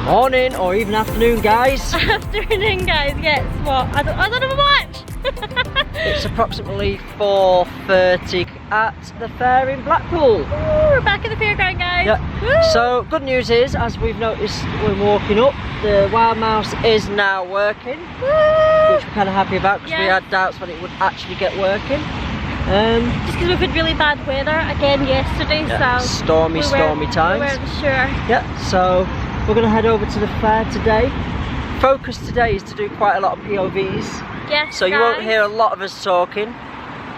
Morning or even afternoon, guys. Afternoon, guys. Guess what? I don't have a watch. It's approximately 4:30 at the fair in Blackpool. Ooh, we're back at the fairground, guys. Yeah. Woo. So good news is, as we've noticed when walking up, the wild mouse is now working, Woo. which we're kind of happy about because we had doubts when it would actually get working. Just because we've had really bad weather again yesterday, Yeah, so stormy times. We weren't sure. Yeah. So we're going to head over to the fair today. Focus today is to do quite a lot of POVs. Yes. So you won't hear a lot of us talking,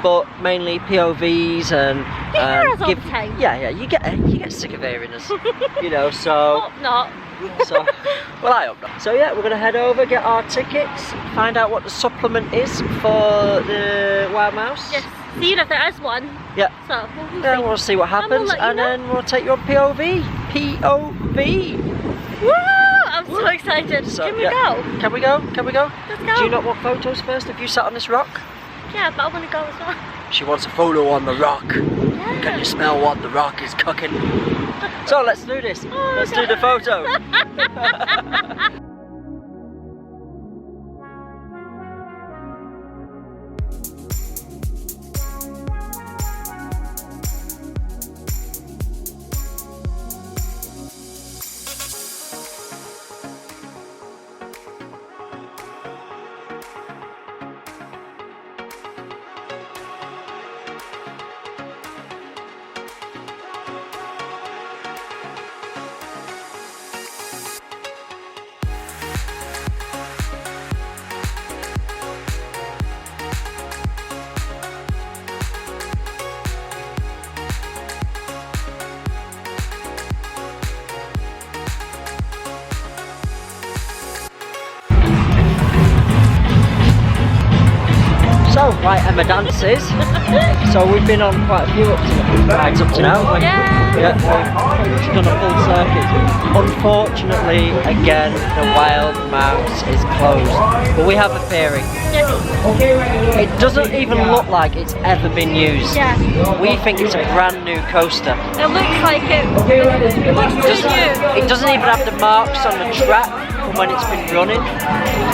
but mainly POVs and you hear us all the time. Yeah, you get sick of hearing us, you know. So Hope not. So well, I hope not. So yeah, we're gonna head over, get our tickets, find out what the supplement is for the wild mouse. Yes. See if there is one. Yeah. So We'll see what happens, and then we'll take you on POV. POV. Woo! I'm so excited. So, Can we go? Can we go? Can we go? Let's go. Do you not want photos first? Have you sat on this rock? Yeah, but I want to go as well. She wants a photo on the rock. Yeah. Can you smell what the rock is cooking? So let's do this. Let's do the photo. So, right, Emma dances. So we've been on quite a few rides up to now. We've done a full circuit. Unfortunately, again, the wild mouse is closed. But we have a theory. It doesn't even look like it's ever been used. Yeah. We think it's a brand new coaster. It looks like it. It looks too new. It doesn't even have the marks on the track from when it's been running.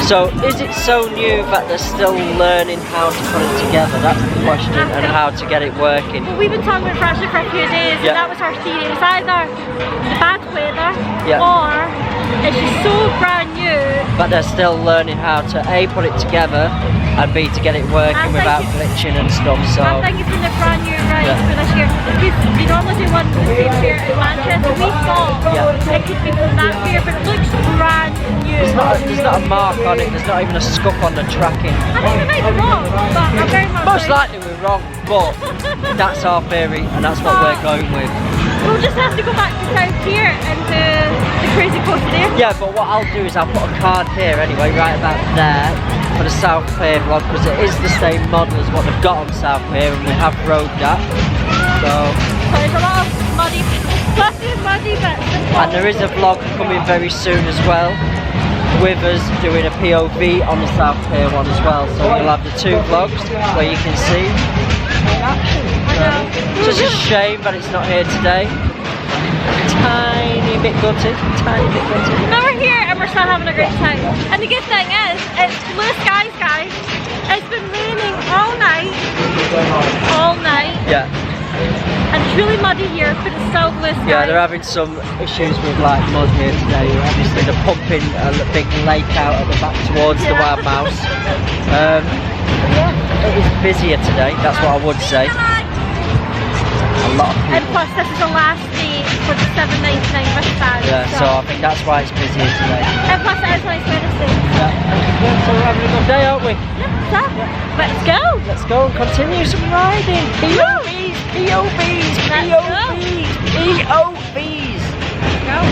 So is it so new that they're still learning how to put it together? That's the question, and how to get it working. Well, we've been talking about Freshly for a few days, and that was our theory. It was either the bad weather, or it's just so brand new. But they're still learning how to A, put it together, and B, to get it working without glitching and stuff. So I think it's in the brand new ride for this year. We normally do one for the same fair in Manchester. We thought it could be from that fair, but it looks brand new. There's not a mark on it, there's not even a scuff on the tracking. I think we might be wrong, but I'm very much Most likely we're wrong, but that's our theory, and that's what we're going with. We'll just have to go back to South here and do the crazy coaster there. Yeah, but what I'll do is I'll put a card here anyway, right about there, for the South Pier vlog, because it is the same model as what they've got on South Pier, and we have rode that. So there's a lot of muddy bits. And there is a vlog coming very soon as well, with us doing a POV on the South Pier one as well. So you'll have the two vlogs where you can see. It's just a shame that it's not here today. Tiny bit gutted. Now we're here and we're still having a great time. And the good thing is, it's blue skies, guys. It's been raining all night. Yeah. And it's really muddy here, but it's still blue skies. Yeah, they're having some issues with like mud here today. Obviously they're pumping a big lake out at the back towards the wild mouse. It is busier today, that's what I would say. A lot of people. And plus this is the last day for the 7.99 wristband. Yeah, so I think that's why it's busier today. And plus it is nice Wednesday. So we're having a good day, aren't we? Yeah, let's go. Let's go and continue some riding. POVs, POVs, POVs, POVs. Let's go.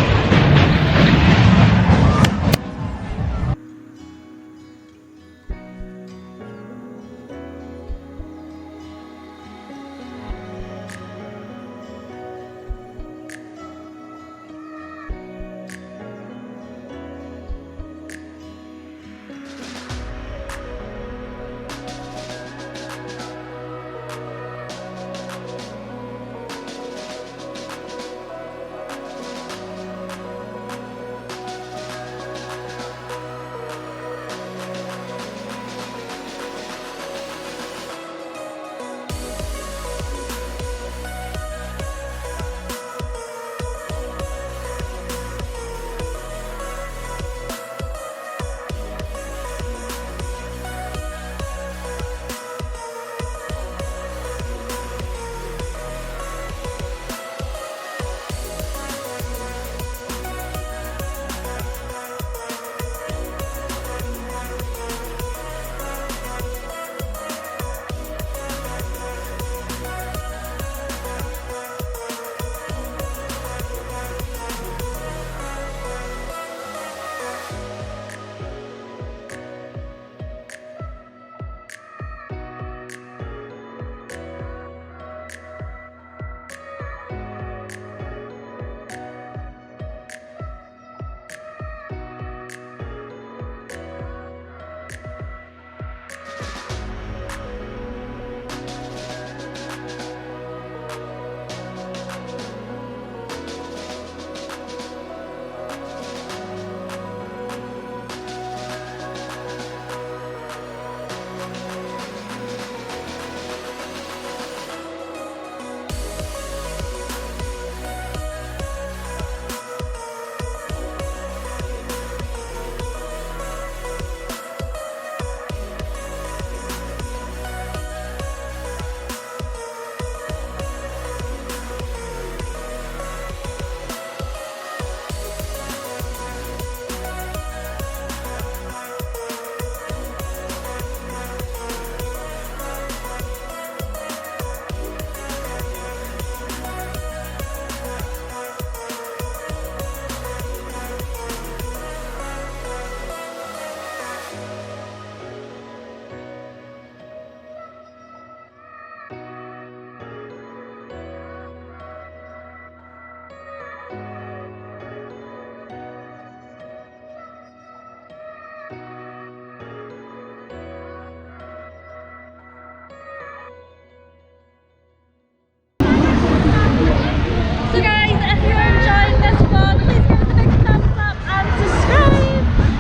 So guys, if you're enjoying this vlog, please give it a big thumbs up and subscribe.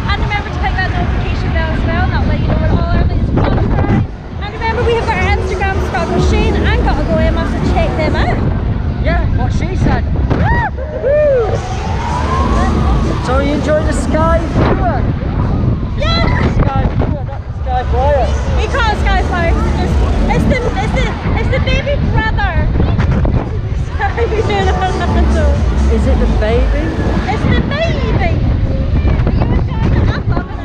And remember to click that notification bell as well, and that'll let you know when all our latest vlogs are out. And remember, we have got our Instagrams, Gopro Shane and Gottago Emma, so check them out. Yeah, what she said. So you enjoying the sky viewer? Yeah! The sky viewer, not the sky flyer. We call it sky flyer because it's the baby brother. Is it the baby? It's the baby! Are you enjoying it? I'm loving it.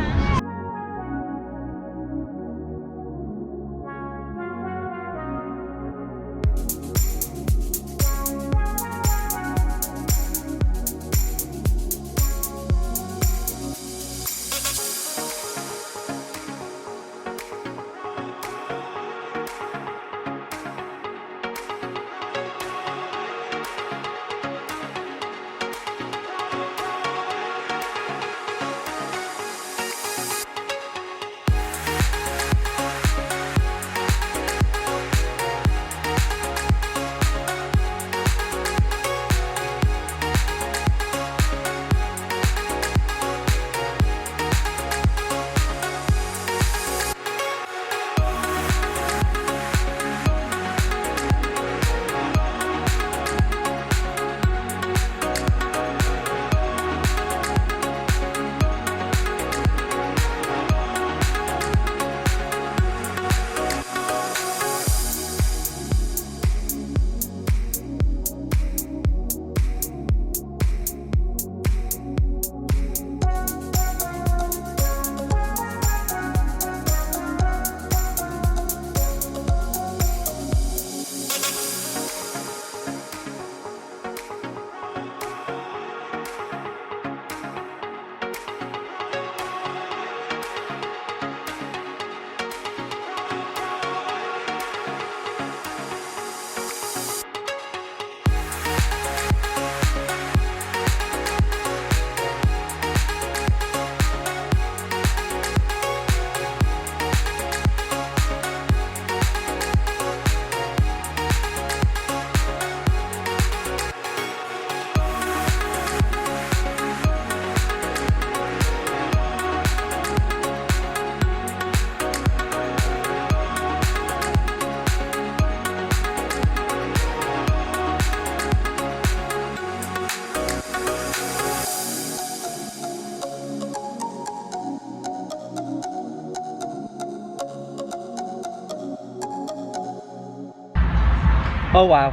Oh wow.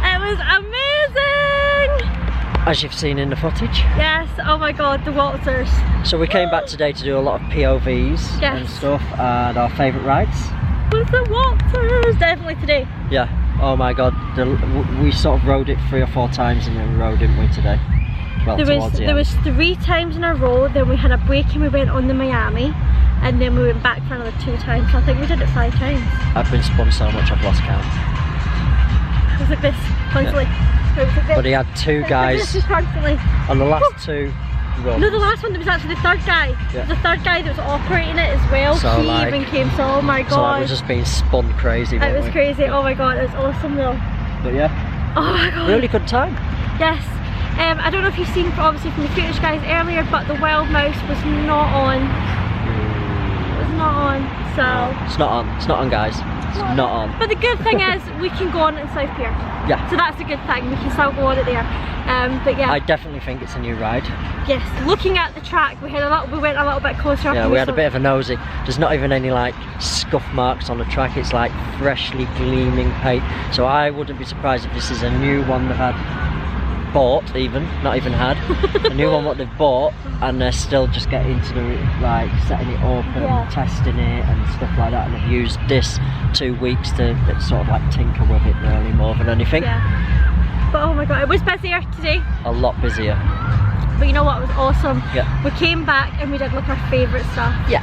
It was amazing! As you've seen in the footage. Yes, oh my god, the waltzers. So we came back today to do a lot of POVs and stuff, and our favourite rides. Was the waltzers? Definitely today. Yeah, oh my god, we sort of rode it 3 or 4 times in a row, didn't we, today? Well, there was 3 times in a row, then we had a break and we went on to Miami, and then we went back for another 2 times, so I think we did it 5 times. I've been spun so much I've lost count. It was like this, constantly. Yeah. But he had 2 guys constantly. on the last 2 runs. No, the last one, there was actually the 3rd guy. Yeah. There was a 3rd guy that was operating it as well. So he even came, so oh my god. So I was just being spun crazy. It was crazy, oh my god, it was awesome though. But yeah. Oh my god. Really good time. Yes. I don't know if you've seen obviously from the footage guys earlier, but the wild mouse was not on. It was not on, so. It's not on. It's not on, guys. It's not on. But the good thing is we can go on it in South Pier. Yeah. So that's a good thing. We can still go on it there. But yeah. I definitely think it's a new ride. Yes. Looking at the track, we went a little bit closer. Yeah, we had a bit of a nosy. There's not even any like scuff marks on the track. It's like freshly gleaming paint. So I wouldn't be surprised if this is a new one they've had. Bought even, not even had, a new one what they've bought, and they're still just getting to the like setting it up and testing it and stuff like that, and they've used this 2 weeks to sort of like tinker with it really more than anything. Yeah. But oh my god, it was busier today. A lot busier. But you know what was awesome? Yeah. We came back and we did like our favourite stuff. Yeah.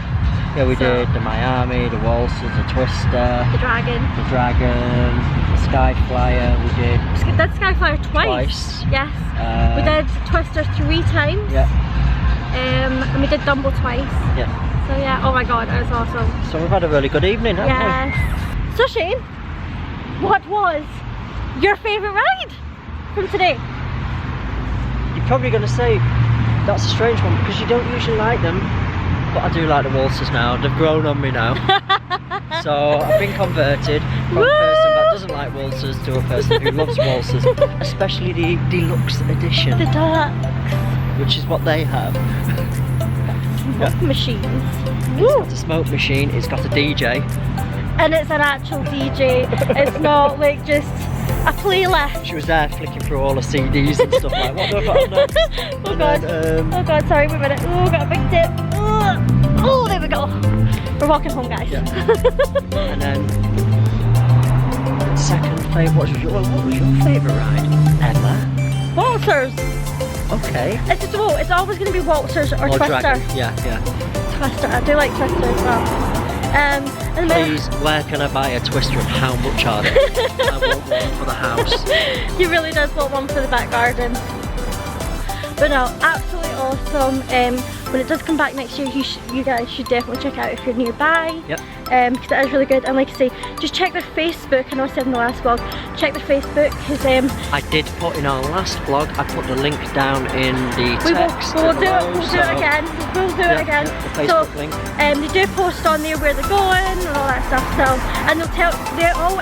Yeah, we did the Miami, the Waltzers, the Twister, the Dragon, the Sky Flyer. We did Sky Flyer twice. Yes. We did Twister 3 times. Yeah. And we did Dumble twice. Yeah. So yeah, oh my god, it was awesome. So we've had a really good evening, haven't we? Yes. So Shane, what was your favourite ride from today? You're probably going to say that's a strange one because you don't usually like them, but I do like the Waltzers now. They've grown on me now. So I've been converted from a person that doesn't like Waltzers to a person who loves Waltzers, especially the deluxe edition. The deluxe. Which is what they have. Smoke machines. It's got a smoke machine, it's got a DJ. And it's an actual DJ. It's not like just a playlist. She was there flicking through all the CDs and stuff like, what do I put on next? Oh god. Oh god, sorry, wait a minute. Oh, got a big dip. Oh, there we go. We're walking home, guys. Yeah. And then second favourite, what was your favourite ride, Emma? Waltzers. Okay. It's always going to be Waltzers or Twister. Dragon. Yeah. Twister. I do like Twister as well. And please, where can I buy a Twister and how much are they? I want one for the house. He really does want one for the back garden. But no, absolutely awesome. When it does come back next year, you guys should definitely check it out if you're nearby. Yep. Because it is really good. And like I say, just check their Facebook. I know I said in the last vlog, check their Facebook because I did put in our last vlog, I put the link down in the text. We'll do it again. We'll do it again. The Facebook link. They do post on there where they're going and all that stuff. So, and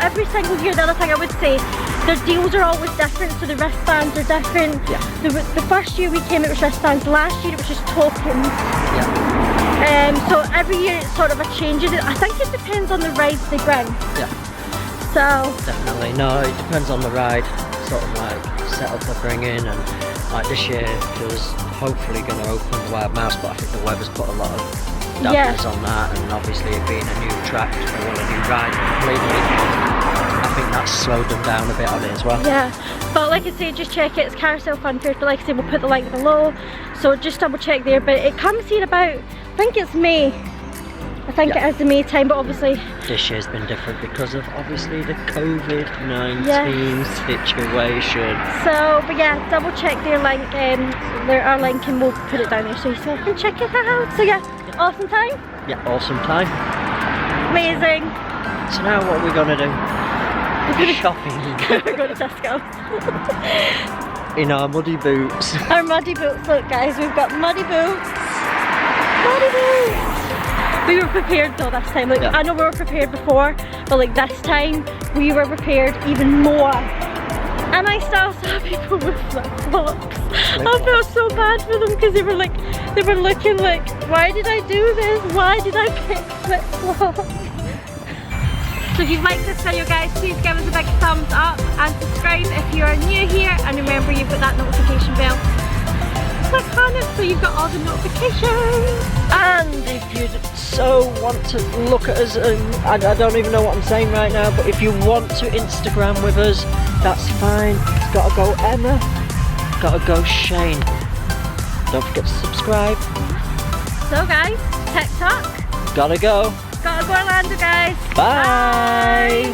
every single year. The other thing I would say, their deals are always different. So the wristbands are different. Yeah. The first year we came, it was wristbands. Last year it was just tokens. Yeah. So every year it sort of changes. I think it depends on the rides they bring. Yeah. So definitely. No, it depends on the ride. Sort of like setup they're bringing, and like this year there's hopefully going to open the Wild Mouse, but I think the weather's put a lot of dampers on that, and obviously it being a new track, a new ride completely, I think that's slowed them down a bit on it as well. Yeah, but like I say, just check it. It's Carousel Funfair, but like I say, we'll put the link below, so just double check there. But it comes here about, I think it's May. I think it is the May time, but obviously this year's been different because of obviously the COVID-19 situation. So, but yeah, double check their link, our link, and we'll put it down there so you can check it out. So yeah, awesome time. Yeah, awesome time. Amazing. So now what are we gonna do? Shopping. We're going to Tesco. In our muddy boots. Our muddy boots. Look guys, we've got muddy boots. Muddy boots. We were prepared though this time. Like, I know we were prepared before, but like this time we were prepared even more. And I still saw people with flip-flops. I felt so bad for them because they were looking like, why did I do this? Why did I pick flip-flops? So if you've liked this video guys, please give us a big thumbs up and subscribe if you are new here, and remember you've got that notification bell. Click on it so you've got all the notifications. And if you so want to look at us, I don't even know what I'm saying right now, but if you want to Instagram with us, that's fine. It's gotta go Emma, gotta go Shane. Don't forget to subscribe. So guys, TikTok. Gotta go. Gotta go Orlando guys. Bye.